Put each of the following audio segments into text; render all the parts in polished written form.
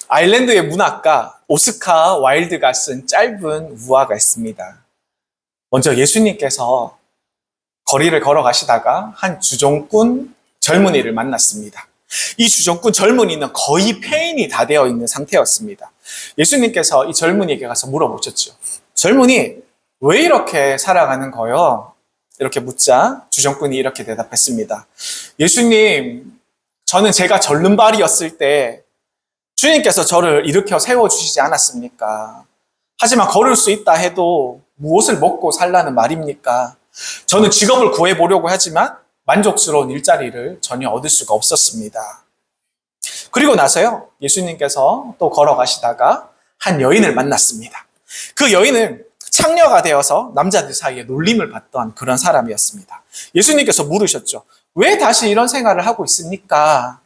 아일랜드의 문학가 오스카 와일드가 쓴 짧은 우화가 있습니다. 먼저 예수님께서 거리를 걸어가시다가 한 주정꾼 젊은이를 만났습니다. 이 주정꾼 젊은이는 거의 폐인이 다 되어 있는 상태였습니다. 예수님께서 이 젊은이에게 가서 물어보셨죠. 젊은이, 왜 이렇게 살아가는 거요? 이렇게 묻자 주정꾼이 이렇게 대답했습니다. 예수님, 저는 제가 절름발이었을 때 주님께서 저를 일으켜 세워주시지 않았습니까? 하지만 걸을 수 있다 해도 무엇을 먹고 살라는 말입니까? 저는 직업을 구해보려고 하지만 만족스러운 일자리를 전혀 얻을 수가 없었습니다. 그리고 나서요, 예수님께서 또 걸어가시다가 한 여인을 만났습니다. 그 여인은 창녀가 되어서 남자들 사이에 놀림을 받던 그런 사람이었습니다. 예수님께서 물으셨죠. 왜 다시 이런 생활을 하고 있습니까?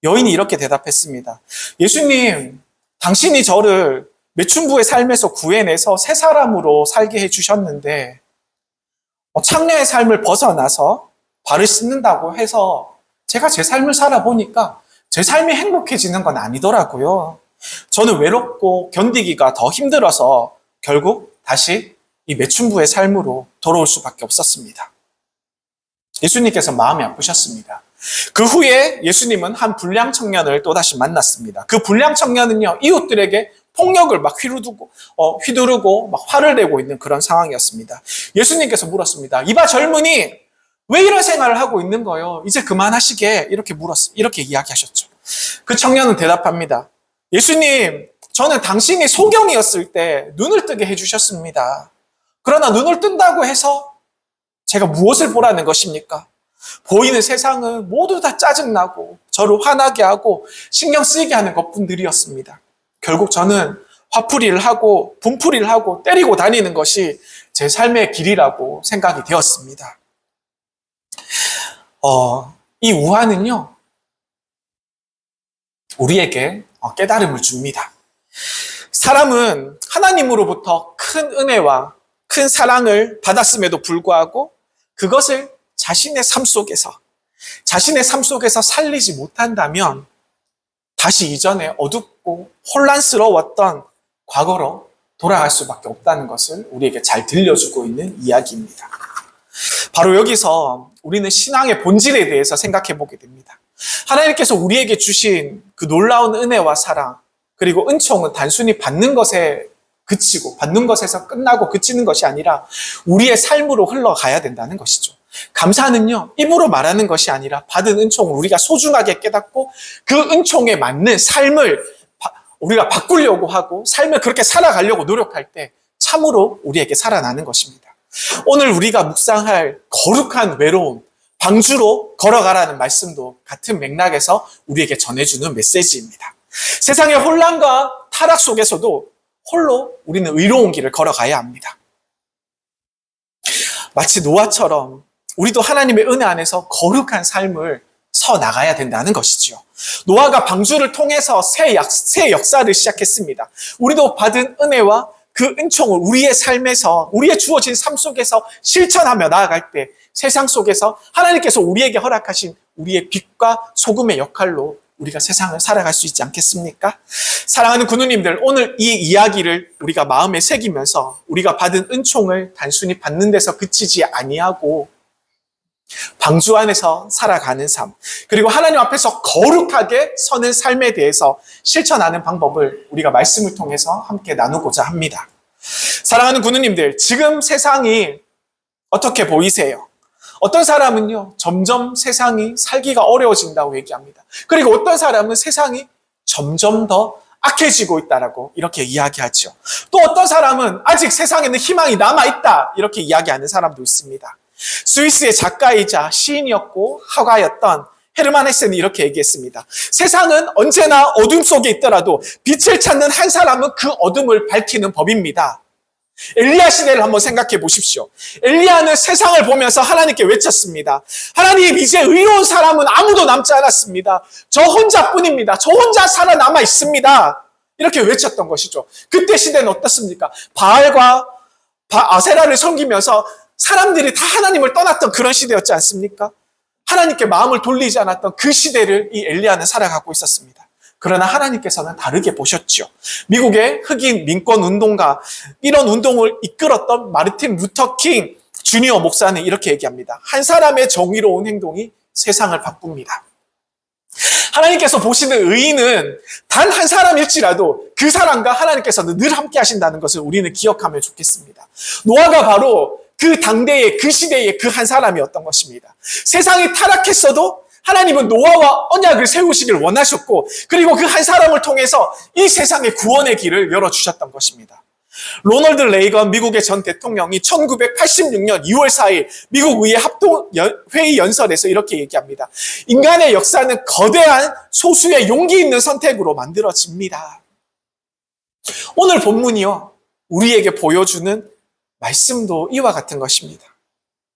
여인이 이렇게 대답했습니다. 예수님, 당신이 저를 매춘부의 삶에서 구해내서 새 사람으로 살게 해주셨는데 창녀의 삶을 벗어나서 발을 씻는다고 해서 제가 제 삶을 살아보니까 제 삶이 행복해지는 건 아니더라고요. 저는 외롭고 견디기가 더 힘들어서 결국 다시 이 매춘부의 삶으로 돌아올 수밖에 없었습니다. 예수님께서 마음이 아프셨습니다. 그 후에 예수님은 한 불량 청년을 또다시 만났습니다. 그 불량 청년은요, 이웃들에게 폭력을 막 휘두르고 막 화를 내고 있는 그런 상황이었습니다. 예수님께서 물었습니다. 이봐 젊은이, 왜 이런 생활을 하고 있는 거요? 이제 그만하시게. 이렇게 이야기하셨죠. 그 청년은 대답합니다. 예수님, 저는 당신이 소경이었을 때 눈을 뜨게 해주셨습니다. 그러나 눈을 뜬다고 해서 제가 무엇을 보라는 것입니까? 보이는 세상은 모두 다 짜증나고 저를 화나게 하고 신경 쓰이게 하는 것뿐들이었습니다. 결국 저는 화풀이를 하고 분풀이를 하고 때리고 다니는 것이 제 삶의 길이라고 생각이 되었습니다. 이 우화는요, 우리에게 깨달음을 줍니다. 사람은 하나님으로부터 큰 은혜와 큰 사랑을 받았음에도 불구하고 그것을 자신의 삶 속에서 살리지 못한다면 다시 이전에 어둡고 혼란스러웠던 과거로 돌아갈 수밖에 없다는 것을 우리에게 잘 들려주고 있는 이야기입니다. 바로 여기서 우리는 신앙의 본질에 대해서 생각해 보게 됩니다. 하나님께서 우리에게 주신 그 놀라운 은혜와 사랑, 그리고 은총은 단순히 받는 것에 그치고 받는 것에서 끝나고 그치는 것이 아니라 우리의 삶으로 흘러가야 된다는 것이죠. 감사는요, 입으로 말하는 것이 아니라 받은 은총을 우리가 소중하게 깨닫고 그 은총에 맞는 삶을 우리가 바꾸려고 하고 삶을 그렇게 살아가려고 노력할 때 참으로 우리에게 살아나는 것입니다. 오늘 우리가 묵상할 거룩한 외로움, 방주로 걸어가라는 말씀도 같은 맥락에서 우리에게 전해주는 메시지입니다. 세상의 혼란과 타락 속에서도 홀로 우리는 의로운 길을 걸어가야 합니다. 마치 노아처럼 우리도 하나님의 은혜 안에서 거룩한 삶을 서 나가야 된다는 것이지요. 노아가 방주를 통해서 새 역사를 시작했습니다. 우리도 받은 은혜와 그 은총을 우리의 삶에서, 우리의 주어진 삶 속에서 실천하며 나아갈 때 세상 속에서 하나님께서 우리에게 허락하신 우리의 빛과 소금의 역할로 우리가 세상을 살아갈 수 있지 않겠습니까? 사랑하는 구누님들, 오늘 이 이야기를 우리가 마음에 새기면서 우리가 받은 은총을 단순히 받는 데서 그치지 아니하고 방주 안에서 살아가는 삶, 그리고 하나님 앞에서 거룩하게 서는 삶에 대해서 실천하는 방법을 우리가 말씀을 통해서 함께 나누고자 합니다. 사랑하는 구누님들, 지금 세상이 어떻게 보이세요? 어떤 사람은요, 점점 세상이 살기가 어려워진다고 얘기합니다. 그리고 어떤 사람은 세상이 점점 더 악해지고 있다라고 이렇게 이야기하죠. 또 어떤 사람은 아직 세상에는 희망이 남아있다 이렇게 이야기하는 사람도 있습니다. 스위스의 작가이자 시인이었고 화가였던 헤르만 헤세는 이렇게 얘기했습니다. 세상은 언제나 어둠 속에 있더라도 빛을 찾는 한 사람은 그 어둠을 밝히는 법입니다. 엘리야 시대를 한번 생각해 보십시오. 엘리야는 세상을 보면서 하나님께 외쳤습니다. 하나님, 이제 의로운 사람은 아무도 남지 않았습니다. 저 혼자뿐입니다. 저 혼자 살아남아 있습니다. 이렇게 외쳤던 것이죠. 그때 시대는 어떻습니까? 바알과 아세라를 섬기면서 사람들이 다 하나님을 떠났던 그런 시대였지 않습니까? 하나님께 마음을 돌리지 않았던 그 시대를 이 엘리야는 살아가고 있었습니다. 그러나 하나님께서는 다르게 보셨죠. 미국의 흑인 민권 운동가, 이런 운동을 이끌었던 마르틴 루터 킹 주니어 목사는 이렇게 얘기합니다. 한 사람의 정의로운 행동이 세상을 바꿉니다. 하나님께서 보시는 의인은 단 한 사람일지라도 그 사람과 하나님께서는 늘 함께 하신다는 것을 우리는 기억하면 좋겠습니다. 노아가 바로 그 당대의, 그 시대의 그 한 사람이었던 것입니다. 세상이 타락했어도 하나님은 노아와 언약을 세우시길 원하셨고, 그리고 그 한 사람을 통해서 이 세상의 구원의 길을 열어주셨던 것입니다. 로널드 레이건 미국의 전 대통령이 1986년 2월 4일 미국 의회 합동회의 연설에서 이렇게 얘기합니다. 인간의 역사는 거대한 소수의 용기 있는 선택으로 만들어집니다. 오늘 본문이요, 우리에게 보여주는 말씀도 이와 같은 것입니다.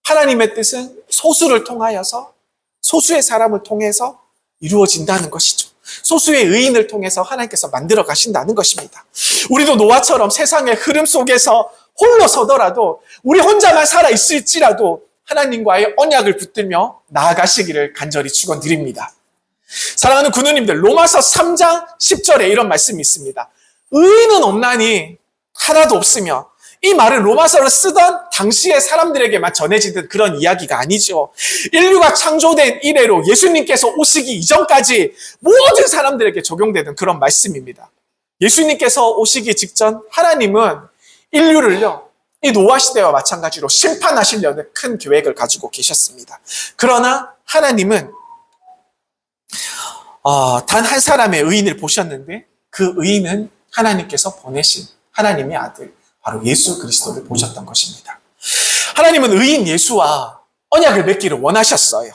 하나님의 뜻은 소수를 통하여서, 소수의 사람을 통해서 이루어진다는 것이죠. 소수의 의인을 통해서 하나님께서 만들어 가신다는 것입니다. 우리도 노아처럼 세상의 흐름 속에서 홀로 서더라도, 우리 혼자만 살아 있을지라도 하나님과의 언약을 붙들며 나아가시기를 간절히 축원드립니다. 사랑하는 구누님들, 로마서 3장 10절에 이런 말씀이 있습니다. 의인은 없나니 하나도 없으며, 이 말은 로마서를 쓰던 당시의 사람들에게만 전해지던 그런 이야기가 아니죠. 인류가 창조된 이래로 예수님께서 오시기 이전까지 모든 사람들에게 적용되는 그런 말씀입니다. 예수님께서 오시기 직전 하나님은 인류를요, 이 노아 시대와 마찬가지로 심판하시려는 큰 계획을 가지고 계셨습니다. 그러나 하나님은 단 한 사람의 의인을 보셨는데, 그 의인은 하나님께서 보내신 하나님의 아들, 바로 예수 그리스도를 보셨던 것입니다. 하나님은 의인 예수와 언약을 맺기를 원하셨어요.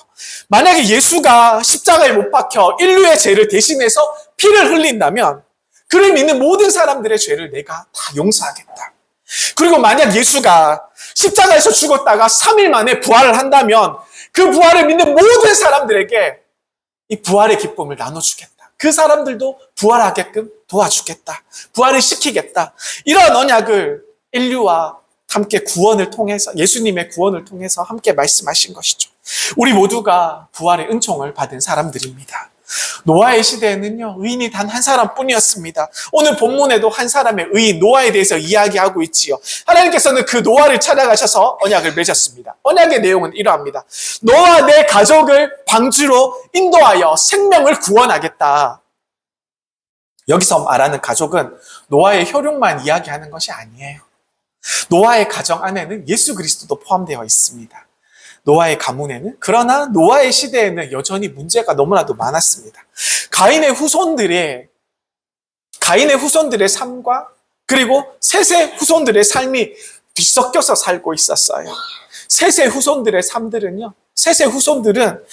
만약에 예수가 십자가에 못 박혀 인류의 죄를 대신해서 피를 흘린다면 그를 믿는 모든 사람들의 죄를 내가 다 용서하겠다. 그리고 만약 예수가 십자가에서 죽었다가 3일 만에 부활을 한다면 그 부활을 믿는 모든 사람들에게 이 부활의 기쁨을 나눠주겠다. 그 사람들도 부활하게끔 도와주겠다. 부활을 시키겠다. 이런 언약을 인류와 함께 구원을 통해서, 예수님의 구원을 통해서 함께 말씀하신 것이죠. 우리 모두가 부활의 은총을 받은 사람들입니다. 노아의 시대에는요, 의인이 단 한 사람뿐이었습니다. 오늘 본문에도 한 사람의 의인 노아에 대해서 이야기하고 있지요. 하나님께서는 그 노아를 찾아가셔서 언약을 맺었습니다. 언약의 내용은 이러합니다. 너와 내 가족을 방주로 인도하여 생명을 구원하겠다. 여기서 말하는 가족은 노아의 혈육만 이야기하는 것이 아니에요. 노아의 가정 안에는 예수 그리스도도 포함되어 있습니다. 노아의 가문에는, 그러나 노아의 시대에는 여전히 문제가 너무나도 많았습니다. 가인의 후손들의 삶과 그리고 셋의 후손들의 삶이 뒤섞여서 살고 있었어요. 셋의 후손들의 삶들은요, 셋의 후손들은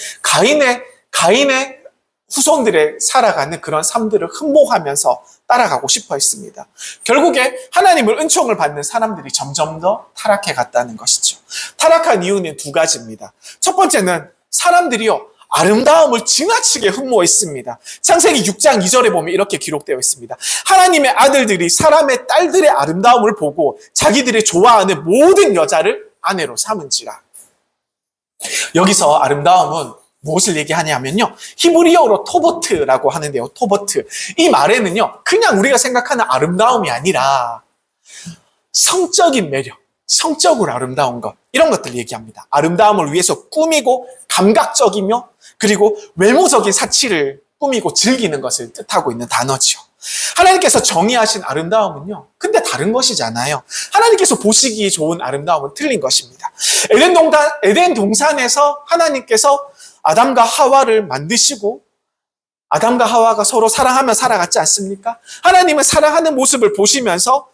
가인의 후손들의 살아가는 그런 삶들을 흠모하면서 따라가고 싶어 했습니다. 결국에 하나님을 은총을 받는 사람들이 점점 더 타락해 갔다는 것이죠. 타락한 이유는 두 가지입니다. 첫 번째는 사람들이요, 아름다움을 지나치게 흠모했습니다. 창세기 6장 2절에 보면 이렇게 기록되어 있습니다. 하나님의 아들들이 사람의 딸들의 아름다움을 보고 자기들이 좋아하는 모든 여자를 아내로 삼은지라. 여기서 아름다움은 무엇을 얘기하냐면요, 히브리어로 토보트라고 하는데요. 토보트. 이 말에는요, 그냥 우리가 생각하는 아름다움이 아니라 성적인 매력, 성적으로 아름다운 것, 이런 것들을 얘기합니다. 아름다움을 위해서 꾸미고 감각적이며 그리고 외모적인 사치를 꾸미고 즐기는 것을 뜻하고 있는 단어죠. 하나님께서 정의하신 아름다움은요, 근데 다른 것이잖아요. 하나님께서 보시기 좋은 아름다움은 틀린 것입니다. 에덴 동산에서 하나님께서 아담과 하와를 만드시고 아담과 하와가 서로 사랑하며 살아갔지 않습니까? 하나님은 사랑하는 모습을 보시면서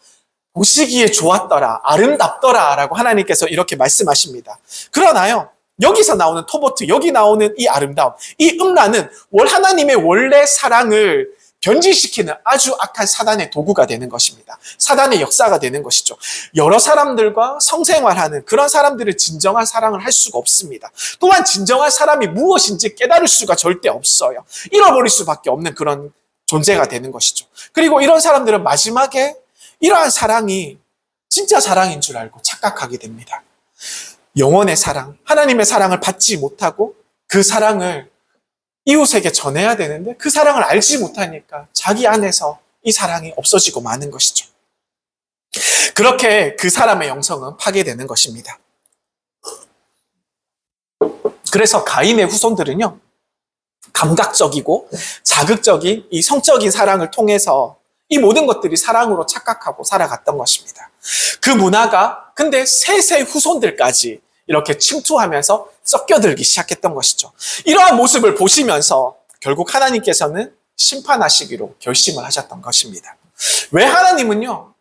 보시기에 좋았더라, 아름답더라 라고 하나님께서 이렇게 말씀하십니다. 그러나요, 여기서 나오는 토보트, 여기 나오는 이 아름다움, 이 음란은 하나님의 원래 사랑을 변질시키는 아주 악한 사단의 도구가 되는 것입니다. 사단의 역사가 되는 것이죠. 여러 사람들과 성생활하는 그런 사람들은 진정한 사랑을 할 수가 없습니다. 또한 진정한 사람이 무엇인지 깨달을 수가 절대 없어요. 잃어버릴 수밖에 없는 그런 존재가 되는 것이죠. 그리고 이런 사람들은 마지막에 이러한 사랑이 진짜 사랑인 줄 알고 착각하게 됩니다. 영원의 사랑, 하나님의 사랑을 받지 못하고 그 사랑을 이웃에게 전해야 되는데 그 사랑을 알지 못하니까 자기 안에서 이 사랑이 없어지고 마는 것이죠. 그렇게 그 사람의 영성은 파괴되는 것입니다. 그래서 가인의 후손들은요, 감각적이고 자극적인 이 성적인 사랑을 통해서 이 모든 것들이 사랑으로 착각하고 살아갔던 것입니다. 그 문화가 근데 세세 후손들까지 이렇게 침투하면서 섞여들기 시작했던 것이죠. 이러한 모습을 보시면서 결국 하나님께서는 심판하시기로 결심을 하셨던 것입니다. 왜 하나님은요,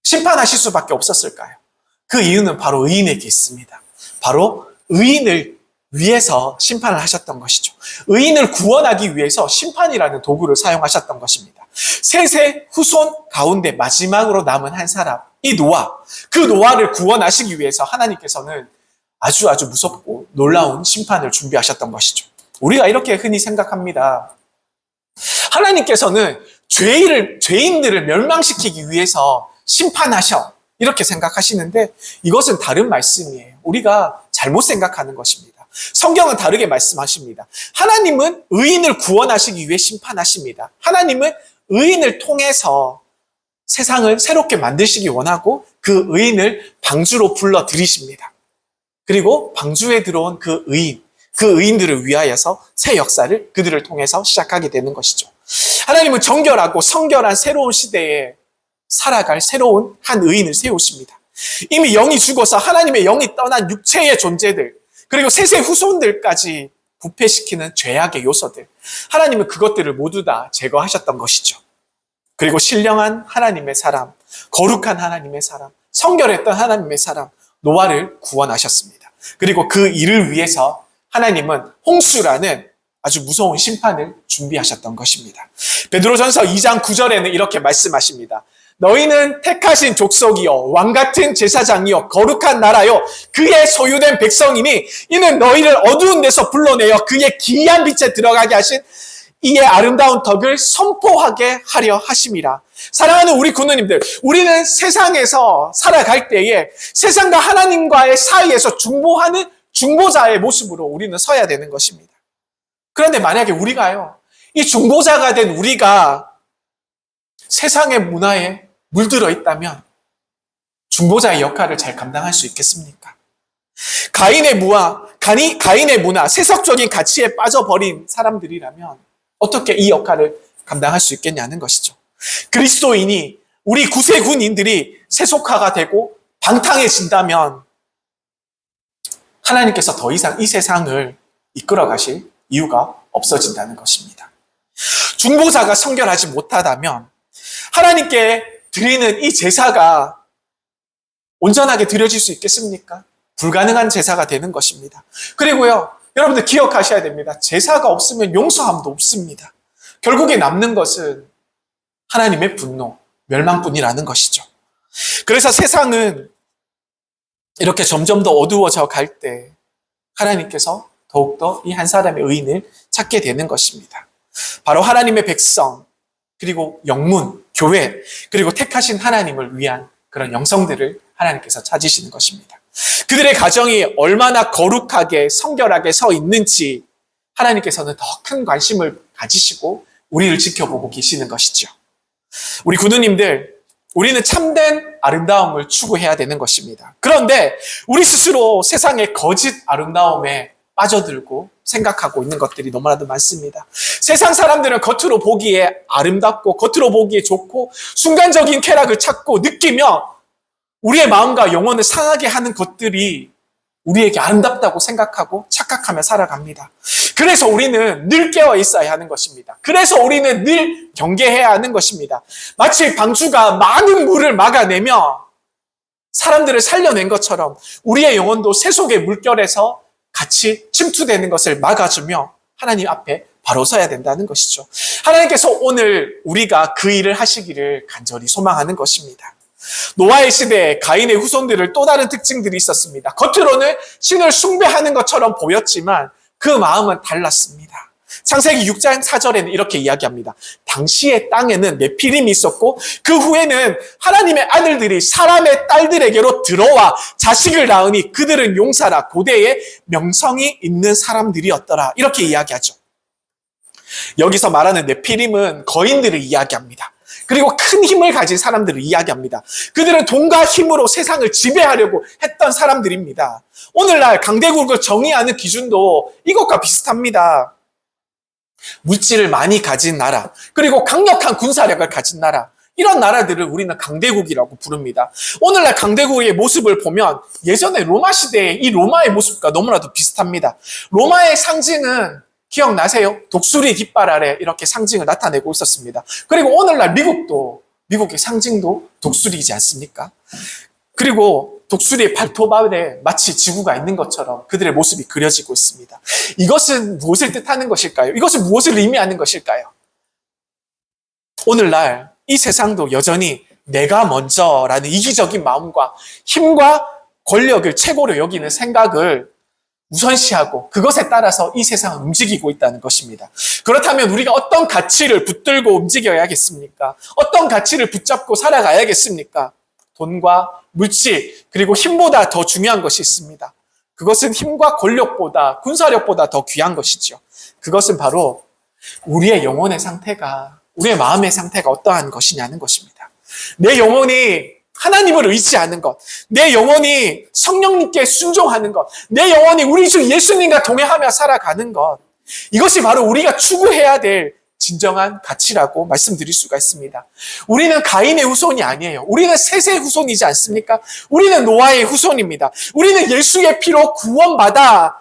심판하실 수밖에 없었을까요? 그 이유는 바로 의인에게 있습니다. 바로 의인을 위해서 심판을 하셨던 것이죠. 의인을 구원하기 위해서 심판이라는 도구를 사용하셨던 것입니다. 셋의 후손 가운데 마지막으로 남은 한 사람, 이 노아, 그 노아를 구원하시기 위해서 하나님께서는 아주 무섭고 놀라운 심판을 준비하셨던 것이죠. 우리가 이렇게 흔히 생각합니다. 하나님께서는 죄인들을 멸망시키기 위해서 심판하셔, 이렇게 생각하시는데 이것은 다른 말씀이에요. 우리가 잘못 생각하는 것입니다. 성경은 다르게 말씀하십니다. 하나님은 의인을 구원하시기 위해 심판하십니다. 하나님은 의인을 통해서 세상을 새롭게 만드시기 원하고 그 의인을 방주로 불러 들이십니다. 그리고 방주에 들어온 그 의인들을 위하여서 새 역사를 그들을 통해서 시작하게 되는 것이죠. 하나님은 정결하고 성결한 새로운 시대에 살아갈 새로운 한 의인을 세우십니다. 이미 영이 죽어서 하나님의 영이 떠난 육체의 존재들, 그리고 셋의 후손들까지 부패시키는 죄악의 요소들, 하나님은 그것들을 모두 다 제거하셨던 것이죠. 그리고 신령한 하나님의 사람, 거룩한 하나님의 사람, 성결했던 하나님의 사람 노아를 구원하셨습니다. 그리고 그 일을 위해서 하나님은 홍수라는 아주 무서운 심판을 준비하셨던 것입니다. 베드로전서 2장 9절에는 이렇게 말씀하십니다. 너희는 택하신 족속이요 왕같은 제사장이요 거룩한 나라요 그의 소유된 백성이니 이는 너희를 어두운 데서 불러내어 그의 기이한 빛에 들어가게 하신 이의 아름다운 덕을 선포하게 하려 하심이라. 사랑하는 우리 군우님들, 우리는 세상에서 살아갈 때에 세상과 하나님과의 사이에서 중보하는 중보자의 모습으로 우리는 서야 되는 것입니다. 그런데 만약에 우리가요, 이 중보자가 된 우리가 세상의 문화에 물들어 있다면 중보자의 역할을 잘 감당할 수 있겠습니까? 가인의 문화, 세속적인 가치에 빠져버린 사람들이라면 어떻게 이 역할을 감당할 수 있겠냐는 것이죠. 그리스도인이, 우리 구세군인들이 세속화가 되고 방탕해진다면 하나님께서 더 이상 이 세상을 이끌어 가실 이유가 없어진다는 것입니다. 중보자가 성결하지 못하다면 하나님께 드리는 이 제사가 온전하게 드려질 수 있겠습니까? 불가능한 제사가 되는 것입니다. 그리고요, 여러분들 기억하셔야 됩니다. 제사가 없으면 용서함도 없습니다. 결국에 남는 것은 하나님의 분노, 멸망뿐이라는 것이죠. 그래서 세상은 이렇게 점점 더 어두워져 갈 때 하나님께서 더욱더 이 한 사람의 의인을 찾게 되는 것입니다. 바로 하나님의 백성, 그리고 영문, 교회, 그리고 택하신 하나님을 위한 그런 영성들을 하나님께서 찾으시는 것입니다. 그들의 가정이 얼마나 거룩하게 성결하게 서 있는지 하나님께서는 더 큰 관심을 가지시고 우리를 지켜보고 계시는 것이죠. 우리 군우님들, 우리는 참된 아름다움을 추구해야 되는 것입니다. 그런데 우리 스스로 세상의 거짓 아름다움에 빠져들고 생각하고 있는 것들이 너무나도 많습니다. 세상 사람들은 겉으로 보기에 아름답고 겉으로 보기에 좋고 순간적인 쾌락을 찾고 느끼며 우리의 마음과 영혼을 상하게 하는 것들이 우리에게 아름답다고 생각하고 착각하며 살아갑니다. 그래서 우리는 늘 깨어 있어야 하는 것입니다. 그래서 우리는 늘 경계해야 하는 것입니다. 마치 방주가 많은 물을 막아내며 사람들을 살려낸 것처럼 우리의 영혼도 세속의 물결에서 같이 침투되는 것을 막아주며 하나님 앞에 바로 서야 된다는 것이죠. 하나님께서 오늘 우리가 그 일을 하시기를 간절히 소망하는 것입니다. 노아의 시대에 가인의 후손들을 또 다른 특징들이 있었습니다. 겉으로는 신을 숭배하는 것처럼 보였지만 그 마음은 달랐습니다. 창세기 6장 4절에는 이렇게 이야기합니다. 당시의 땅에는 네피림이 있었고 그 후에는 하나님의 아들들이 사람의 딸들에게로 들어와 자식을 낳으니 그들은 용사라 고대에 명성이 있는 사람들이었더라. 이렇게 이야기하죠. 여기서 말하는 네피림은 거인들을 이야기합니다. 그리고 큰 힘을 가진 사람들을 이야기합니다. 그들은 돈과 힘으로 세상을 지배하려고 했던 사람들입니다. 오늘날 강대국을 정의하는 기준도 이것과 비슷합니다. 물질을 많이 가진 나라, 그리고 강력한 군사력을 가진 나라, 이런 나라들을 우리는 강대국이라고 부릅니다. 오늘날 강대국의 모습을 보면 예전에 로마 시대의 이 로마의 모습과 너무나도 비슷합니다. 로마의 상징은 기억나세요? 독수리 깃발 아래 이렇게 상징을 나타내고 있었습니다. 그리고 오늘날 미국의 상징도 독수리이지 않습니까? 그리고 독수리의 발톱 아래 마치 지구가 있는 것처럼 그들의 모습이 그려지고 있습니다. 이것은 무엇을 뜻하는 것일까요? 이것은 무엇을 의미하는 것일까요? 오늘날 이 세상도 여전히 내가 먼저라는 이기적인 마음과 힘과 권력을 최고로 여기는 생각을 우선시하고 그것에 따라서 이 세상은 움직이고 있다는 것입니다. 그렇다면 우리가 어떤 가치를 붙들고 움직여야겠습니까? 어떤 가치를 붙잡고 살아가야겠습니까? 돈과 물질, 그리고 힘보다 더 중요한 것이 있습니다. 그것은 힘과 권력보다, 군사력보다 더 귀한 것이죠. 그것은 바로 우리의 영혼의 상태가, 우리의 마음의 상태가 어떠한 것이냐는 것입니다. 내 영혼이 하나님을 의지하는 것, 내 영혼이 성령님께 순종하는 것, 내 영혼이 우리 주 예수님과 동행하며 살아가는 것, 이것이 바로 우리가 추구해야 될 진정한 가치라고 말씀드릴 수가 있습니다. 우리는 가인의 후손이 아니에요. 우리는 셋의 후손이지 않습니까? 우리는 노아의 후손입니다. 우리는 예수의 피로 구원받아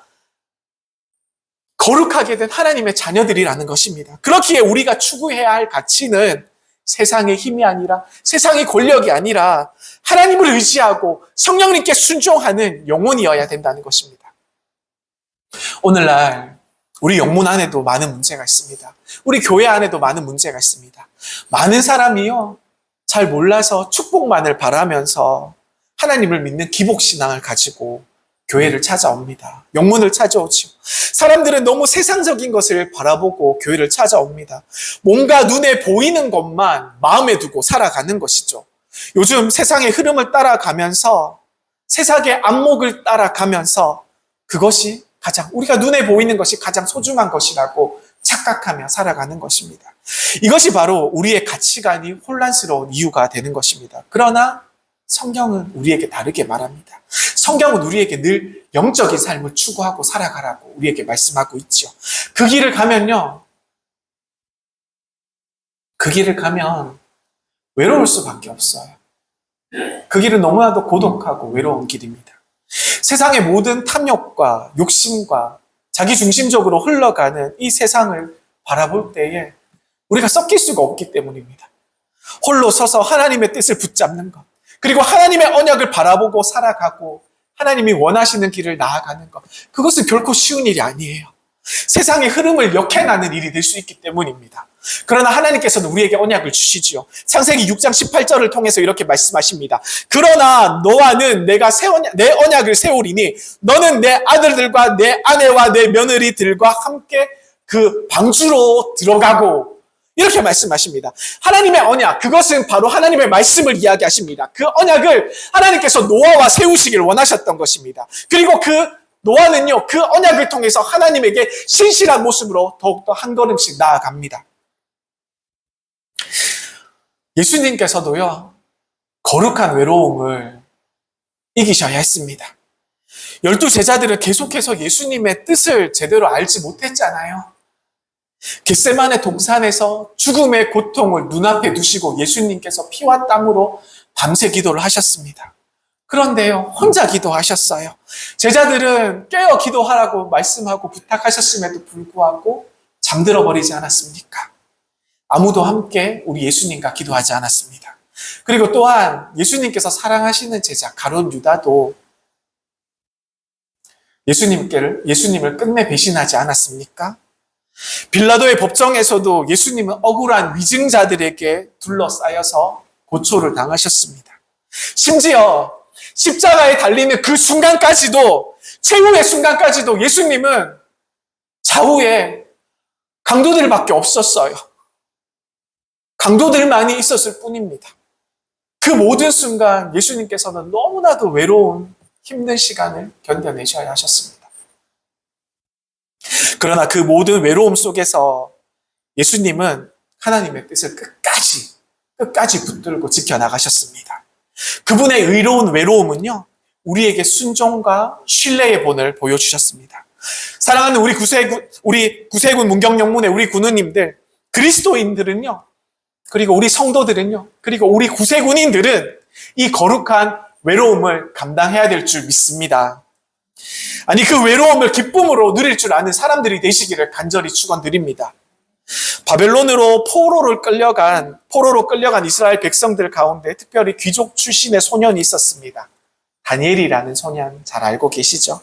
거룩하게 된 하나님의 자녀들이라는 것입니다. 그렇기에 우리가 추구해야 할 가치는 세상의 힘이 아니라, 세상의 권력이 아니라 하나님을 의지하고 성령님께 순종하는 영혼이어야 된다는 것입니다. 오늘날 우리 영문 안에도 많은 문제가 있습니다. 우리 교회 안에도 많은 문제가 있습니다. 많은 사람이요, 잘 몰라서 축복만을 바라면서 하나님을 믿는 기복신앙을 가지고 교회를 찾아옵니다. 영문을 찾아오죠. 사람들은 너무 세상적인 것을 바라보고 교회를 찾아옵니다. 뭔가 눈에 보이는 것만 마음에 두고 살아가는 것이죠. 요즘 세상의 흐름을 따라가면서, 세상의 안목을 따라가면서 그것이 우리가 눈에 보이는 것이 가장 소중한 것이라고 착각하며 살아가는 것입니다. 이것이 바로 우리의 가치관이 혼란스러운 이유가 되는 것입니다. 그러나 성경은 우리에게 다르게 말합니다. 성경은 우리에게 늘 영적인 삶을 추구하고 살아가라고 우리에게 말씀하고 있죠. 그 길을 가면요, 그 길을 가면 외로울 수밖에 없어요. 그 길은 너무나도 고독하고 외로운 길입니다. 세상의 모든 탐욕과 욕심과 자기중심적으로 흘러가는 이 세상을 바라볼 때에 우리가 섞일 수가 없기 때문입니다. 홀로 서서 하나님의 뜻을 붙잡는 것, 그리고 하나님의 언약을 바라보고 살아가고 하나님이 원하시는 길을 나아가는 것, 그것은 결코 쉬운 일이 아니에요. 세상의 흐름을 역행하는 일이 될 수 있기 때문입니다. 그러나 하나님께서는 우리에게 언약을 주시지요. 창세기 6장 18절을 통해서 이렇게 말씀하십니다. 그러나 너와는 내가 내 언약을 세우리니 너는 내 아들들과 내 아내와 내 며느리들과 함께 그 방주로 들어가고, 이렇게 말씀하십니다. 하나님의 언약, 그것은 바로 하나님의 말씀을 이야기하십니다. 그 언약을 하나님께서 노아와 세우시길 원하셨던 것입니다. 그리고 그 노아는요, 그 언약을 통해서 하나님에게 신실한 모습으로 더욱더 한 걸음씩 나아갑니다. 예수님께서도요, 거룩한 외로움을 이기셔야 했습니다. 12 제자들은 계속해서 예수님의 뜻을 제대로 알지 못했잖아요. 겟세마네 동산에서 죽음의 고통을 눈앞에 두시고 예수님께서 피와 땀으로 밤새 기도를 하셨습니다. 그런데요, 혼자 기도하셨어요. 제자들은 깨어 기도하라고 말씀하고 부탁하셨음에도 불구하고 잠들어 버리지 않았습니까? 아무도 함께 우리 예수님과 기도하지 않았습니다. 그리고 또한 예수님께서 사랑하시는 제자 가룟 유다도 예수님을 끝내 배신하지 않았습니까? 빌라도의 법정에서도 예수님은 억울한 위증자들에게 둘러싸여서 고초를 당하셨습니다. 심지어 십자가에 달리는 그 순간까지도, 최후의 순간까지도 예수님은 좌우에 강도들밖에 없었어요. 강도들만이 있었을 뿐입니다. 그 모든 순간 예수님께서는 너무나도 외로운 힘든 시간을 견뎌내셔야 하셨습니다. 그러나 그 모든 외로움 속에서 예수님은 하나님의 뜻을 끝까지 붙들고 지켜나가셨습니다. 그분의 의로운 외로움은요, 우리에게 순종과 신뢰의 본을 보여주셨습니다. 사랑하는 우리 구세군 문경영문의 우리 군우님들, 그리스도인들은요, 그리고 우리 성도들은요, 그리고 우리 구세군인들은 이 거룩한 외로움을 감당해야 될 줄 믿습니다. 아니, 그 외로움을 기쁨으로 누릴 줄 아는 사람들이 되시기를 간절히 축원드립니다. 바벨론으로 포로로 끌려간 이스라엘 백성들 가운데 특별히 귀족 출신의 소년이 있었습니다. 다니엘이라는 소년 잘 알고 계시죠?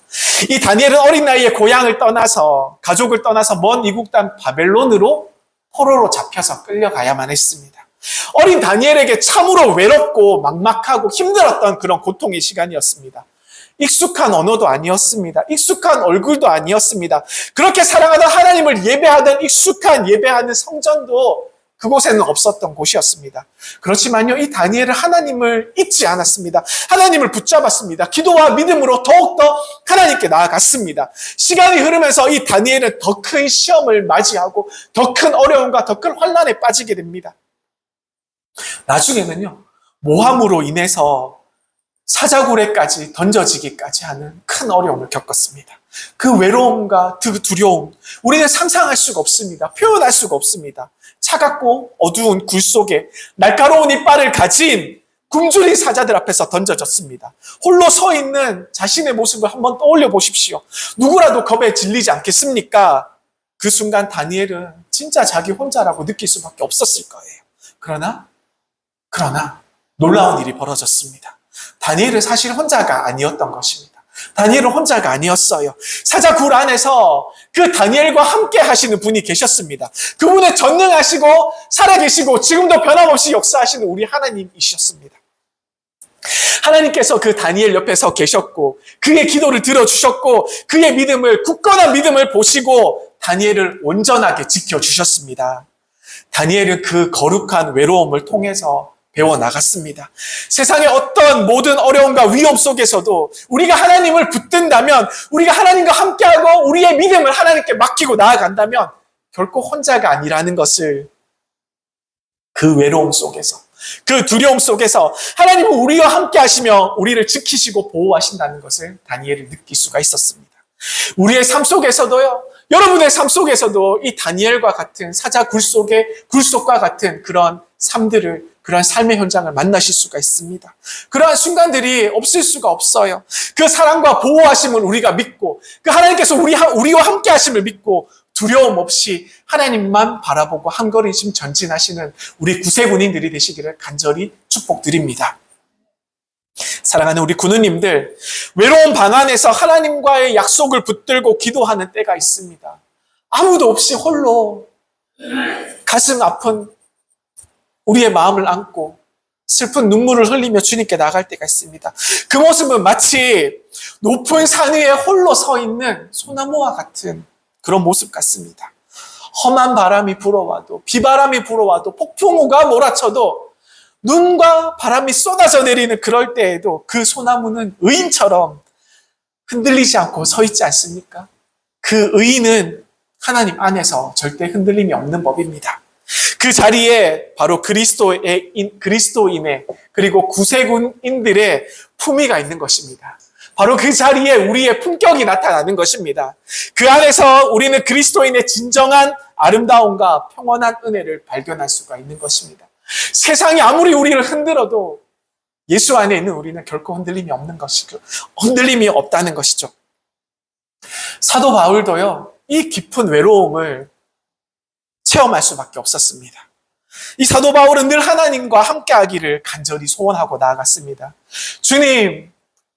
이 다니엘은 어린 나이에 고향을 떠나서, 가족을 떠나서 먼 이국 땅 바벨론으로 포로로 잡혀서 끌려가야만 했습니다. 어린 다니엘에게 참으로 외롭고 막막하고 힘들었던 그런 고통의 시간이었습니다. 익숙한 언어도 아니었습니다. 익숙한 얼굴도 아니었습니다. 그렇게 사랑하던 하나님을 예배하던 익숙한 예배하는 성전도 그곳에는 없었던 곳이었습니다. 그렇지만요, 이 다니엘은 하나님을 잊지 않았습니다. 하나님을 붙잡았습니다. 기도와 믿음으로 더욱더 하나님께 나아갔습니다. 시간이 흐르면서 이 다니엘은 더 큰 시험을 맞이하고 더 큰 어려움과 더 큰 환난에 빠지게 됩니다. 나중에는요, 모함으로 인해서 사자굴에까지 던져지기까지 하는 큰 어려움을 겪었습니다. 그 외로움과 그 두려움, 우리는 상상할 수가 없습니다. 표현할 수가 없습니다. 차갑고 어두운 굴 속에 날카로운 이빨을 가진 굶주린 사자들 앞에서 던져졌습니다. 홀로 서 있는 자신의 모습을 한번 떠올려 보십시오. 누구라도 겁에 질리지 않겠습니까? 그 순간 다니엘은 진짜 자기 혼자라고 느낄 수밖에 없었을 거예요. 그러나 놀라운 일이 벌어졌습니다. 다니엘은 사실 혼자가 아니었던 것입니다. 다니엘은 혼자가 아니었어요. 사자굴 안에서 그 다니엘과 함께 하시는 분이 계셨습니다. 그분은 전능하시고 살아계시고 지금도 변함없이 역사하시는 우리 하나님이셨습니다. 하나님께서 그 다니엘 옆에 서 계셨고 그의 기도를 들어주셨고 그의 굳건한 믿음을 보시고 다니엘을 온전하게 지켜주셨습니다. 다니엘은 그 거룩한 외로움을 통해서 배워나갔습니다. 세상의 어떤 모든 어려움과 위험 속에서도 우리가 하나님을 붙든다면, 우리가 하나님과 함께하고 우리의 믿음을 하나님께 맡기고 나아간다면 결코 혼자가 아니라는 것을, 그 외로움 속에서, 그 두려움 속에서 하나님은 우리와 함께 하시며 우리를 지키시고 보호하신다는 것을 다니엘은 느낄 수가 있었습니다. 우리의 삶 속에서도요, 여러분의 삶 속에서도 이 다니엘과 같은 사자 굴속과 같은 그런 삶의 현장을 만나실 수가 있습니다. 그러한 순간들이 없을 수가 없어요. 그 사랑과 보호하심을 우리가 믿고, 그 하나님께서 우리와 함께 하심을 믿고, 두려움 없이 하나님만 바라보고 한 걸음씩 전진하시는 우리 구세군인들이 되시기를 간절히 축복드립니다. 사랑하는 우리 군우님들, 외로운 방 안에서 하나님과의 약속을 붙들고 기도하는 때가 있습니다. 아무도 없이 홀로 가슴 아픈 우리의 마음을 안고 슬픈 눈물을 흘리며 주님께 나갈 때가 있습니다. 그 모습은 마치 높은 산 위에 홀로 서 있는 소나무와 같은 그런 모습 같습니다. 험한 바람이 불어와도, 비바람이 불어와도, 폭풍우가 몰아쳐도, 눈과 바람이 쏟아져 내리는 그럴 때에도 그 소나무는 의인처럼 흔들리지 않고 서 있지 않습니까? 그 의인은 하나님 안에서 절대 흔들림이 없는 법입니다. 그 자리에 바로 그리스도인의 그리고 구세군인들의 품위가 있는 것입니다. 바로 그 자리에 우리의 품격이 나타나는 것입니다. 그 안에서 우리는 그리스도인의 진정한 아름다움과 평온한 은혜를 발견할 수가 있는 것입니다. 세상이 아무리 우리를 흔들어도 예수 안에 있는 우리는 결코 흔들림이 없는 것이고, 흔들림이 없다는 것이죠. 사도 바울도요, 이 깊은 외로움을 체험할 수밖에 없었습니다. 이 사도 바울은 늘 하나님과 함께 하기를 간절히 소원하고 나아갔습니다. 주님,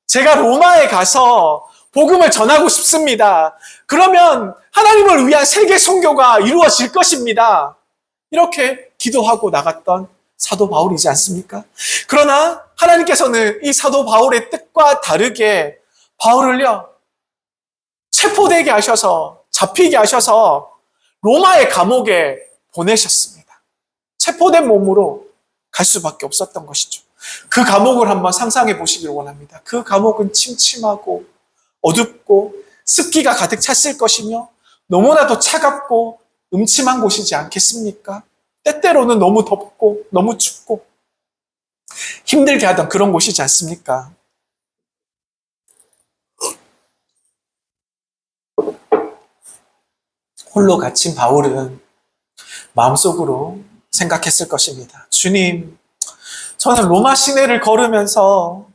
제가 로마에 가서 복음을 전하고 싶습니다. 그러면 하나님을 위한 세계 선교가 이루어질 것입니다. 이렇게 기도하고 나갔던 사도 바울이지 않습니까? 그러나 하나님께서는 이 사도 바울의 뜻과 다르게 바울을요, 체포되게 하셔서, 잡히게 하셔서 로마의 감옥에 보내셨습니다. 체포된 몸으로 갈 수밖에 없었던 것이죠. 그 감옥을 한번 상상해 보시길 원합니다. 그 감옥은 침침하고 어둡고 습기가 가득 찼을 것이며 너무나도 차갑고 음침한 곳이지 않겠습니까? 때때로는 너무 덥고 너무 춥고 힘들게 하던 그런 곳이지 않습니까? 홀로 갇힌 바울은 마음속으로 생각했을 것입니다. 주님, 저는 로마 시내를 걸으면서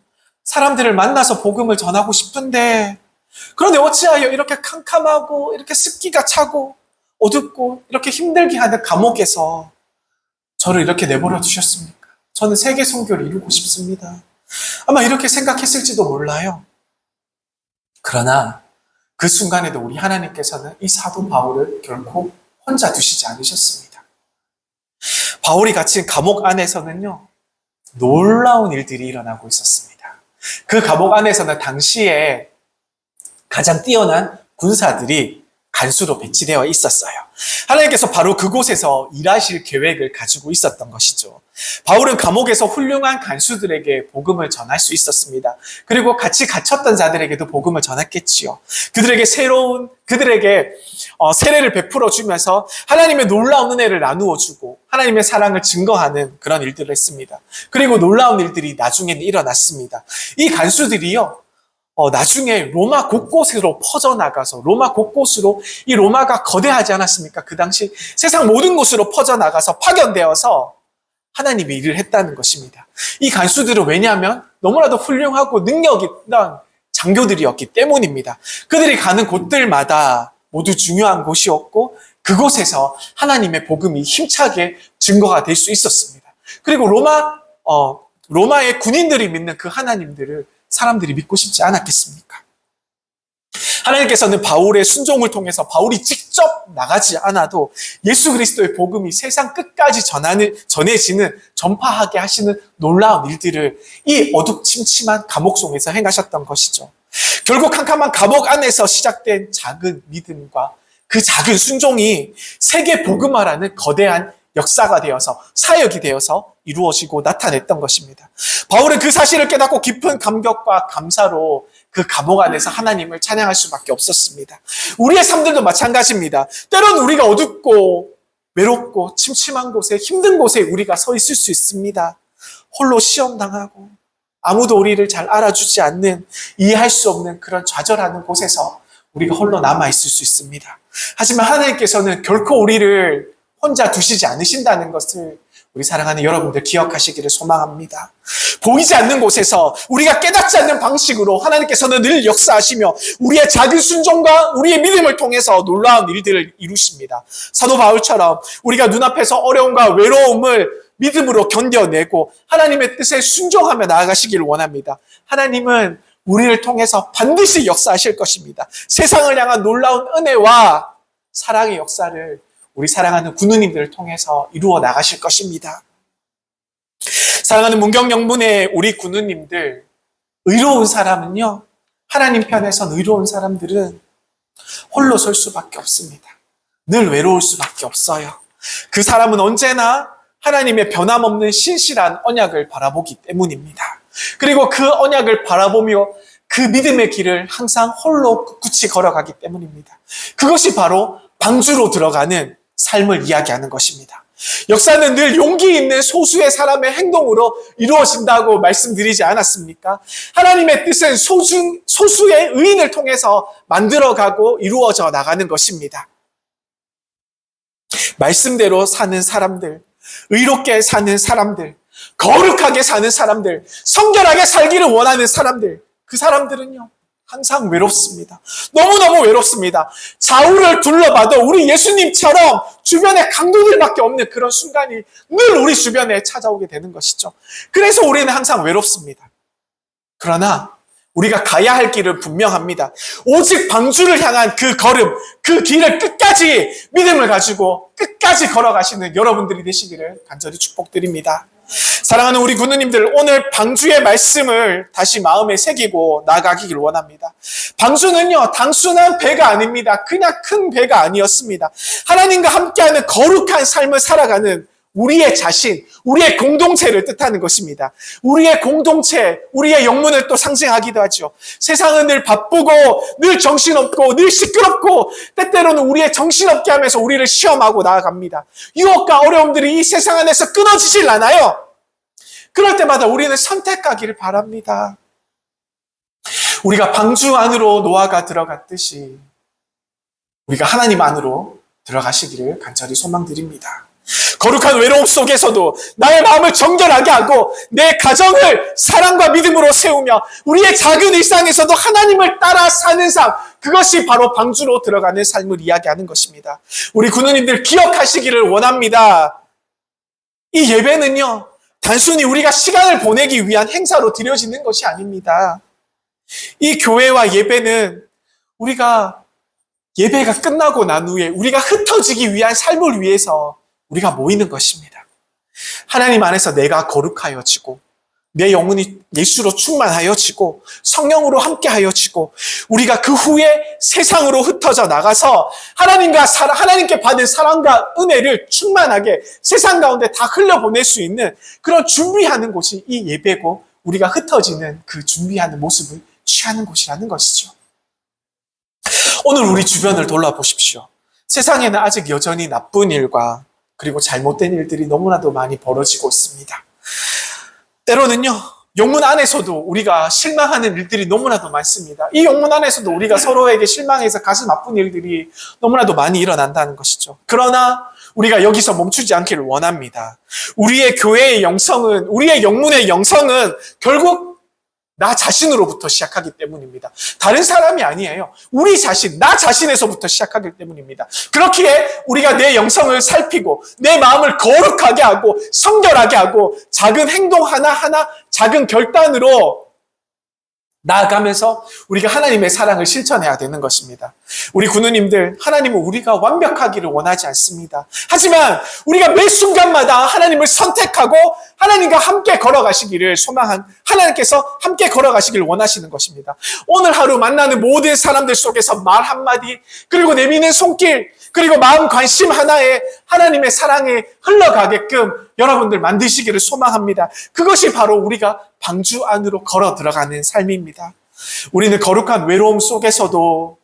사람들을 만나서 복음을 전하고 싶은데, 그런데 어찌하여 이렇게 캄캄하고 이렇게 습기가 차고 어둡고 이렇게 힘들게 하는 감옥에서 저를 이렇게 내버려 두셨습니까? 저는 세계 선교를 이루고 싶습니다. 아마 이렇게 생각했을지도 몰라요. 그러나 그 순간에도 우리 하나님께서는 이 사도 바울을 결코 혼자 두시지 않으셨습니다. 바울이 갇힌 감옥 안에서는요, 놀라운 일들이 일어나고 있었습니다. 그 감옥 안에서는 당시에 가장 뛰어난 군사들이 간수로 배치되어 있었어요. 하나님께서 바로 그곳에서 일하실 계획을 가지고 있었던 것이죠. 바울은 감옥에서 훌륭한 간수들에게 복음을 전할 수 있었습니다. 그리고 같이 갇혔던 자들에게도 복음을 전했겠지요. 그들에게 세례를 베풀어 주면서 하나님의 놀라운 은혜를 나누어 주고 하나님의 사랑을 증거하는 그런 일들을 했습니다. 그리고 놀라운 일들이 나중에는 일어났습니다. 이 간수들이요, 나중에 로마 곳곳으로 퍼져나가서 로마 곳곳으로, 이 로마가 거대하지 않았습니까? 그 당시 세상 모든 곳으로 퍼져나가서 파견되어서 하나님의 일을 했다는 것입니다. 이 간수들은 왜냐하면 너무나도 훌륭하고 능력 있던 장교들이었기 때문입니다. 그들이 가는 곳들마다 모두 중요한 곳이었고 그곳에서 하나님의 복음이 힘차게 증거가 될 수 있었습니다. 그리고 로마의 군인들이 믿는 그 하나님들을 사람들이 믿고 싶지 않았겠습니까? 하나님께서는 바울의 순종을 통해서 바울이 직접 나가지 않아도 예수 그리스도의 복음이 세상 끝까지 전파하게 하시는 놀라운 일들을 이 어둑침침한 감옥 속에서 행하셨던 것이죠. 결국 캄캄한 감옥 안에서 시작된 작은 믿음과 그 작은 순종이 세계 복음화라는 거대한 역사가 되어서, 사역이 되어서 이루어지고 나타냈던 것입니다. 바울은 그 사실을 깨닫고 깊은 감격과 감사로 그 감옥 안에서 하나님을 찬양할 수밖에 없었습니다. 우리의 삶들도 마찬가지입니다. 때로는 우리가 어둡고 외롭고 침침한 곳에, 힘든 곳에 우리가 서 있을 수 있습니다. 홀로 시험당하고 아무도 우리를 잘 알아주지 않는, 이해할 수 없는 그런 좌절하는 곳에서 우리가 홀로 남아있을 수 있습니다. 하지만 하나님께서는 결코 우리를 혼자 두시지 않으신다는 것을 우리 사랑하는 여러분들 기억하시기를 소망합니다. 보이지 않는 곳에서 우리가 깨닫지 않는 방식으로 하나님께서는 늘 역사하시며 우리의 작은 순종과 우리의 믿음을 통해서 놀라운 일들을 이루십니다. 사도 바울처럼 우리가 눈앞에서 어려움과 외로움을 믿음으로 견뎌내고 하나님의 뜻에 순종하며 나아가시기를 원합니다. 하나님은 우리를 통해서 반드시 역사하실 것입니다. 세상을 향한 놀라운 은혜와 사랑의 역사를 우리 사랑하는 군우님들을 통해서 이루어 나가실 것입니다. 사랑하는 문경영문의 우리 군우님들, 의로운 사람은요, 하나님 편에선 의로운 사람들은 홀로 설 수밖에 없습니다. 늘 외로울 수밖에 없어요. 그 사람은 언제나 하나님의 변함없는 신실한 언약을 바라보기 때문입니다. 그리고 그 언약을 바라보며 그 믿음의 길을 항상 홀로 꿋꿋이 걸어가기 때문입니다. 그것이 바로 방주로 들어가는 삶을 이야기하는 것입니다. 역사는 늘 용기 있는 소수의 사람의 행동으로 이루어진다고 말씀드리지 않았습니까? 하나님의 뜻은 소수의 의인을 통해서 만들어가고 이루어져 나가는 것입니다. 말씀대로 사는 사람들, 의롭게 사는 사람들, 거룩하게 사는 사람들, 성결하게 살기를 원하는 사람들, 그 사람들은요, 항상 외롭습니다. 너무너무 외롭습니다. 좌우를 둘러봐도 우리 예수님처럼 주변에 강도들밖에 없는 그런 순간이 늘 우리 주변에 찾아오게 되는 것이죠. 그래서 우리는 항상 외롭습니다. 그러나 우리가 가야 할 길은 분명합니다. 오직 방주를 향한 그 걸음, 그 길을 끝까지 믿음을 가지고 끝까지 걸어가시는 여러분들이 되시기를 간절히 축복드립니다. 사랑하는 우리 군우님들, 오늘 방주의 말씀을 다시 마음에 새기고 나아가기를 원합니다. 방주는요, 단순한 배가 아닙니다. 그냥 큰 배가 아니었습니다. 하나님과 함께하는 거룩한 삶을 살아가는 우리의 자신, 우리의 공동체를 뜻하는 것입니다. 우리의 공동체, 우리의 영문을 또 상징하기도 하죠. 세상은 늘 바쁘고 늘 정신없고 늘 시끄럽고 때때로는 우리의 정신없게 하면서 우리를 시험하고 나아갑니다. 유혹과 어려움들이 이 세상 안에서 끊어지질 않아요. 그럴 때마다 우리는 선택하기를 바랍니다. 우리가 방주 안으로 노아가 들어갔듯이 우리가 하나님 안으로 들어가시기를 간절히 소망드립니다. 거룩한 외로움 속에서도 나의 마음을 정결하게 하고 내 가정을 사랑과 믿음으로 세우며 우리의 작은 일상에서도 하나님을 따라 사는 삶, 그것이 바로 방주로 들어가는 삶을 이야기하는 것입니다. 우리 군우님들 기억하시기를 원합니다. 이 예배는요, 단순히 우리가 시간을 보내기 위한 행사로 드려지는 것이 아닙니다. 이 교회와 예배는 우리가 예배가 끝나고 난 후에 우리가 흩어지기 위한 삶을 위해서 우리가 모이는 것입니다. 하나님 안에서 내가 거룩하여지고 내 영혼이 예수로 충만하여지고 성령으로 함께하여지고 우리가 그 후에 세상으로 흩어져 나가서 하나님께 받은 사랑과 은혜를 충만하게 세상 가운데 다 흘려보낼 수 있는 그런 준비하는 곳이 이 예배고 우리가 흩어지는 그 준비하는 모습을 취하는 곳이라는 것이죠. 오늘 우리 주변을 돌아보십시오. 세상에는 아직 여전히 나쁜 일과 그리고 잘못된 일들이 너무나도 많이 벌어지고 있습니다. 때로는요, 영문 안에서도 우리가 실망하는 일들이 너무나도 많습니다. 이 영문 안에서도 우리가 서로에게 실망해서 가슴 아픈 일들이 너무나도 많이 일어난다는 것이죠. 그러나 우리가 여기서 멈추지 않기를 원합니다. 우리의 교회의 영성은, 우리의 영문의 영성은 결국 나 자신으로부터 시작하기 때문입니다. 다른 사람이 아니에요. 우리 자신, 나 자신에서부터 시작하기 때문입니다. 그렇기에 우리가 내 영성을 살피고 내 마음을 거룩하게 하고 성결하게 하고 작은 행동 하나하나 작은 결단으로 나아가면서 우리가 하나님의 사랑을 실천해야 되는 것입니다. 우리 군우님들, 하나님은 우리가 완벽하기를 원하지 않습니다. 하지만 우리가 매 순간마다 하나님을 선택하고 하나님과 함께 걸어가시기를 하나님께서 함께 걸어가시기를 원하시는 것입니다. 오늘 하루 만나는 모든 사람들 속에서 말 한마디, 그리고 내미는 손길, 그리고 마음 관심 하나에 하나님의 사랑에 흘러가게끔 여러분들 만드시기를 소망합니다. 그것이 바로 우리가 방주 안으로 걸어 들어가는 삶입니다. 우리는 거룩한 외로움 속에서도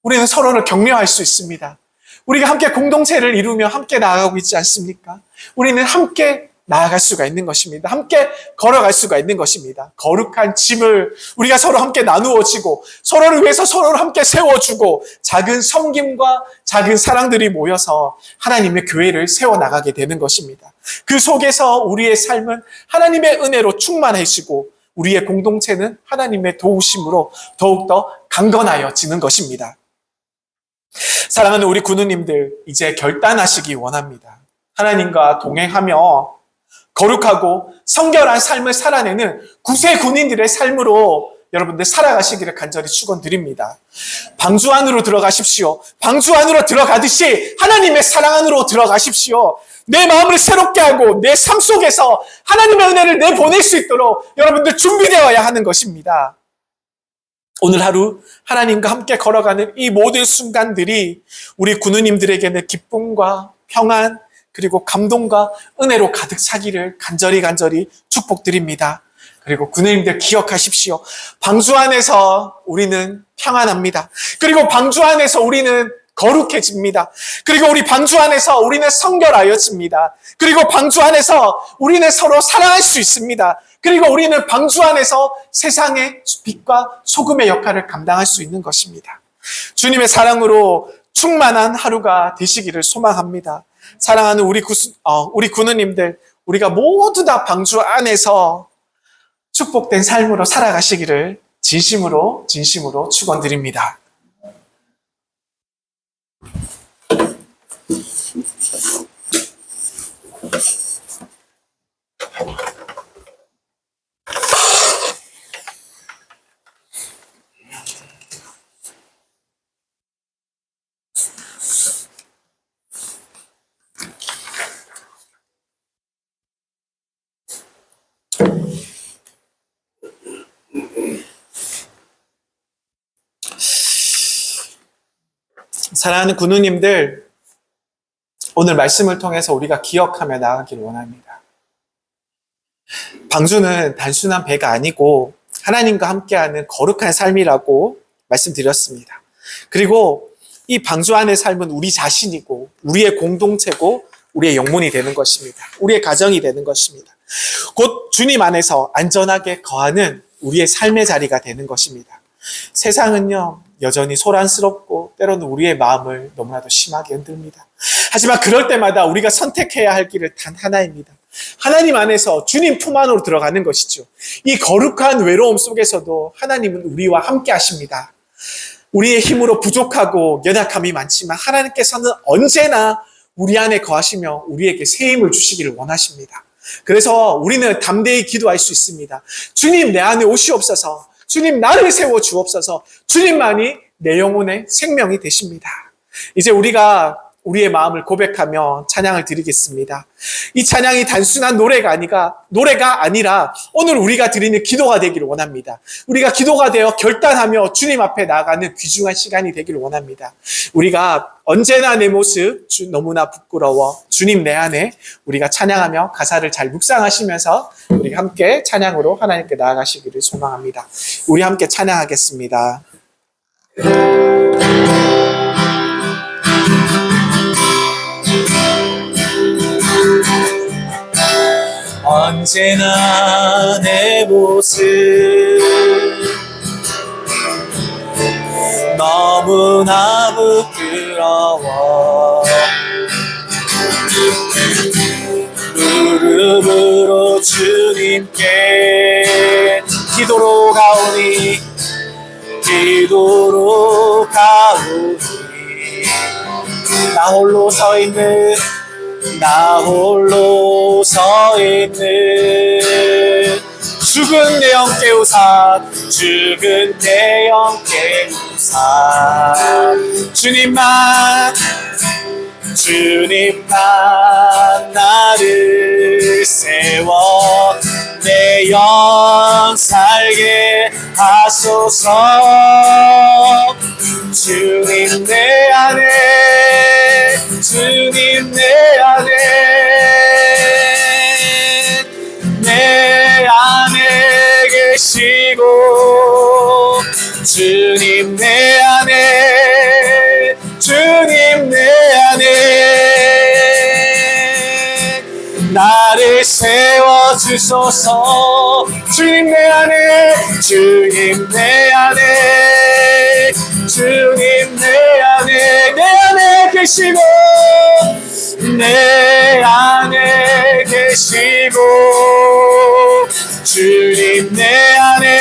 우리는 서로를 격려할 수 있습니다. 우리가 함께 공동체를 이루며 함께 나아가고 있지 않습니까? 우리는 함께 나아갈 수가 있는 것입니다. 함께 걸어갈 수가 있는 것입니다. 거룩한 짐을 우리가 서로 함께 나누어지고 서로를 위해서 서로를 함께 세워주고 작은 섬김과 작은 사랑들이 모여서 하나님의 교회를 세워나가게 되는 것입니다. 그 속에서 우리의 삶은 하나님의 은혜로 충만해지고 우리의 공동체는 하나님의 도우심으로 더욱더 강건하여지는 것입니다. 사랑하는 우리 군우님들, 이제 결단하시기 원합니다. 하나님과 동행하며 거룩하고 성결한 삶을 살아내는 구세 군인들의 삶으로 여러분들 살아가시기를 간절히 축원드립니다. 방주 안으로 들어가십시오. 방주 안으로 들어가듯이 하나님의 사랑 안으로 들어가십시오. 내 마음을 새롭게 하고 내 삶 속에서 하나님의 은혜를 내보낼 수 있도록 여러분들 준비되어야 하는 것입니다. 오늘 하루 하나님과 함께 걸어가는 이 모든 순간들이 우리 군우님들에게는 기쁨과 평안, 그리고 감동과 은혜로 가득 차기를 간절히 축복드립니다. 그리고 군우님들 기억하십시오. 방주 안에서 우리는 평안합니다. 그리고 방주 안에서 우리는 거룩해집니다. 그리고 우리 방주 안에서 우리는 성결하여집니다. 그리고 방주 안에서 우리는 서로 사랑할 수 있습니다. 그리고 우리는 방주 안에서 세상의 빛과 소금의 역할을 감당할 수 있는 것입니다. 주님의 사랑으로 충만한 하루가 되시기를 소망합니다. 사랑하는 우리 군우님들, 우리가 모두 다 방주 안에서 축복된 삶으로 살아가시기를 진심으로 축원드립니다. 사랑하는 군우님들, 오늘 말씀을 통해서 우리가 기억하며 나아가기를 원합니다. 방주는 단순한 배가 아니고 하나님과 함께하는 거룩한 삶이라고 말씀드렸습니다. 그리고 이 방주 안의 삶은 우리 자신이고 우리의 공동체고 우리의 영혼이 되는 것입니다. 우리의 가정이 되는 것입니다. 곧 주님 안에서 안전하게 거하는 우리의 삶의 자리가 되는 것입니다. 세상은요, 여전히 소란스럽고 때로는 우리의 마음을 너무나도 심하게 흔듭니다. 하지만 그럴 때마다 우리가 선택해야 할 길은 단 하나입니다. 하나님 안에서 주님 품 안으로 들어가는 것이죠. 이 거룩한 외로움 속에서도 하나님은 우리와 함께 하십니다. 우리의 힘으로 부족하고 연약함이 많지만 하나님께서는 언제나 우리 안에 거하시며 우리에게 새 힘을 주시기를 원하십니다. 그래서 우리는 담대히 기도할 수 있습니다. 주님, 내 안에 오시옵소서. 주님, 나를 세워 주옵소서. 주님만이 내 영혼의 생명이 되십니다. 이제 우리가 우리의 마음을 고백하며 찬양을 드리겠습니다. 이 찬양이 단순한 노래가 아니라 오늘 우리가 드리는 기도가 되기를 원합니다. 우리가 기도가 되어 결단하며 주님 앞에 나아가는 귀중한 시간이 되기를 원합니다. 우리가 언제나 내 모습 너무나 부끄러워 주님 내 안에 우리가 찬양하며 가사를 잘 묵상하시면서 우리가 함께 찬양으로 하나님께 나아가시기를 소망합니다. 우리 함께 찬양하겠습니다. 언제나 내 모습 너무나 부끄러워 무릎으로 주님께 기도로 가오니 나 홀로 서 있는 죽은 내 영 깨우사 주님만 나를 세워 내 영 살게 하소서. 주님 내 안에 계시고 주님 내 안에 나를 세워주소서. 주님 내 안에 내 안에 계시고 주님 내 안에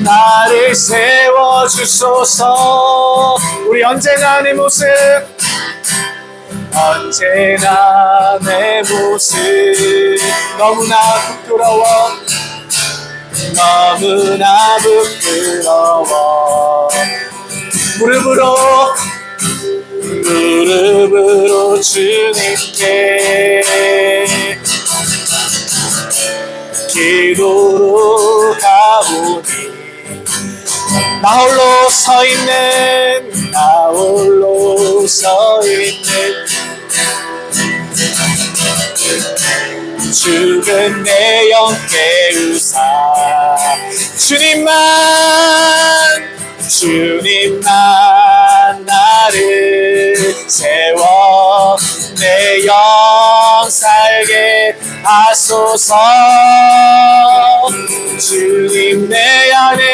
나를 세워주소서. 우리 언제나 내 모습 너무나 부끄러워 무릎으로 주님께 기도로 가오니 나 홀로 서 있는 죽은 내 영 깨우사 주님만 나를 세워 내 영 살게 하소서. 주님 내 안에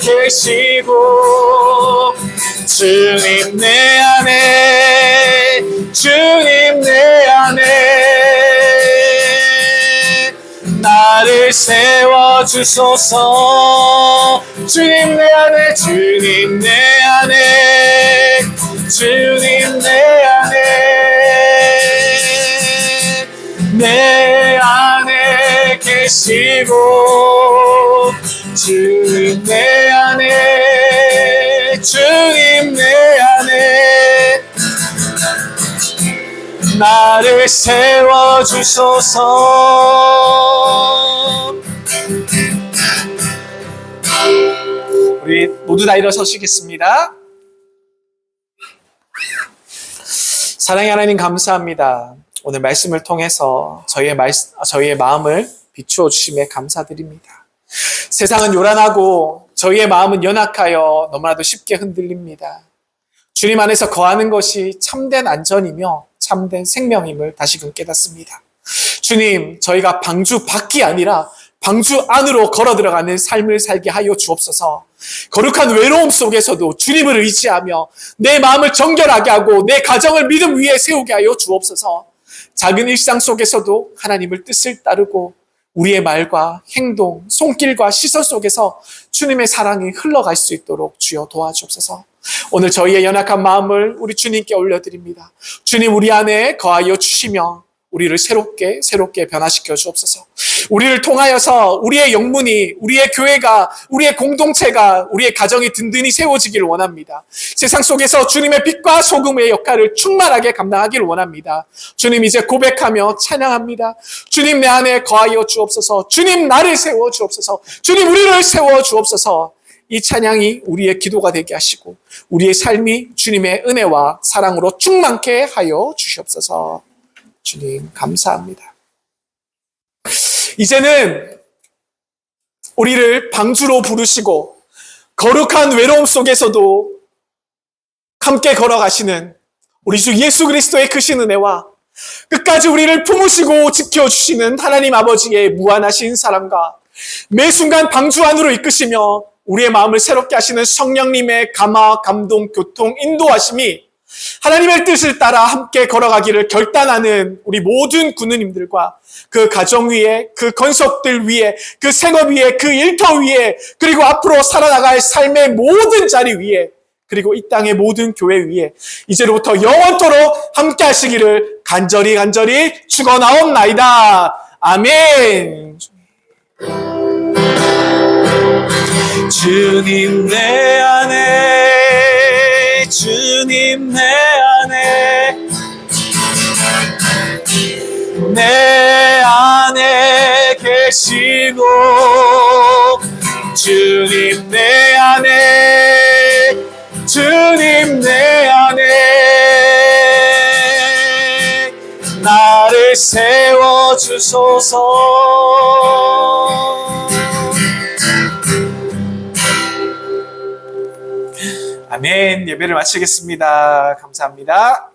계시고 주님 내 안에 나를 세워주소서. 주님 내 안에 계시고 주님 내 안에 나를 세워주소서. 우리 모두 다 일어서시겠습니다. 사랑의 하나님 감사합니다. 오늘 말씀을 통해서 저희의 마음을 비추어 주심에 감사드립니다. 세상은 요란하고 저희의 마음은 연약하여 너무나도 쉽게 흔들립니다. 주님 안에서 거하는 것이 참된 안전이며 참된 생명임을 다시금 깨닫습니다. 주님, 저희가 방주 밖이 아니라 방주 안으로 걸어 들어가는 삶을 살게 하여 주옵소서. 거룩한 외로움 속에서도 주님을 의지하며 내 마음을 정결하게 하고 내 가정을 믿음 위에 세우게 하여 주옵소서. 작은 일상 속에서도 하나님의 뜻을 따르고 우리의 말과 행동, 손길과 시선 속에서 주님의 사랑이 흘러갈 수 있도록 주여 도와주옵소서. 오늘 저희의 연약한 마음을 우리 주님께 올려드립니다. 주님, 우리 안에 거하여 주시며 우리를 새롭게 변화시켜 주옵소서. 우리를 통하여서 우리의 영문이, 우리의 교회가, 우리의 공동체가, 우리의 가정이 든든히 세워지기를 원합니다. 세상 속에서 주님의 빛과 소금의 역할을 충만하게 감당하기를 원합니다. 주님, 이제 고백하며 찬양합니다. 주님, 내 안에 거하여 주옵소서. 주님, 나를 세워 주옵소서. 주님, 우리를 세워 주옵소서. 이 찬양이 우리의 기도가 되게 하시고 우리의 삶이 주님의 은혜와 사랑으로 충만케 하여 주시옵소서. 주님, 감사합니다. 이제는 우리를 방주로 부르시고 거룩한 외로움 속에서도 함께 걸어가시는 우리 주 예수 그리스도의 크신 은혜와 끝까지 우리를 품으시고 지켜주시는 하나님 아버지의 무한하신 사랑과 매 순간 방주 안으로 이끄시며 우리의 마음을 새롭게 하시는 성령님의 감화, 감동, 교통, 인도하심이 하나님의 뜻을 따라 함께 걸어가기를 결단하는 우리 모든 군우님들과 그 가정 위에, 그 건석들 위에, 그 생업 위에, 그 일터 위에, 그리고 앞으로 살아나갈 삶의 모든 자리 위에, 그리고 이 땅의 모든 교회 위에 이제로부터 영원토록 함께 하시기를 간절히 축원하옵나이다. 아멘. 주님 내 안에, 주님 내 안에, 내 안에 계시고, 주님 내 안에, 주님 내 안에 나를 세워주소서. 아멘. 예배를 마치겠습니다. 감사합니다.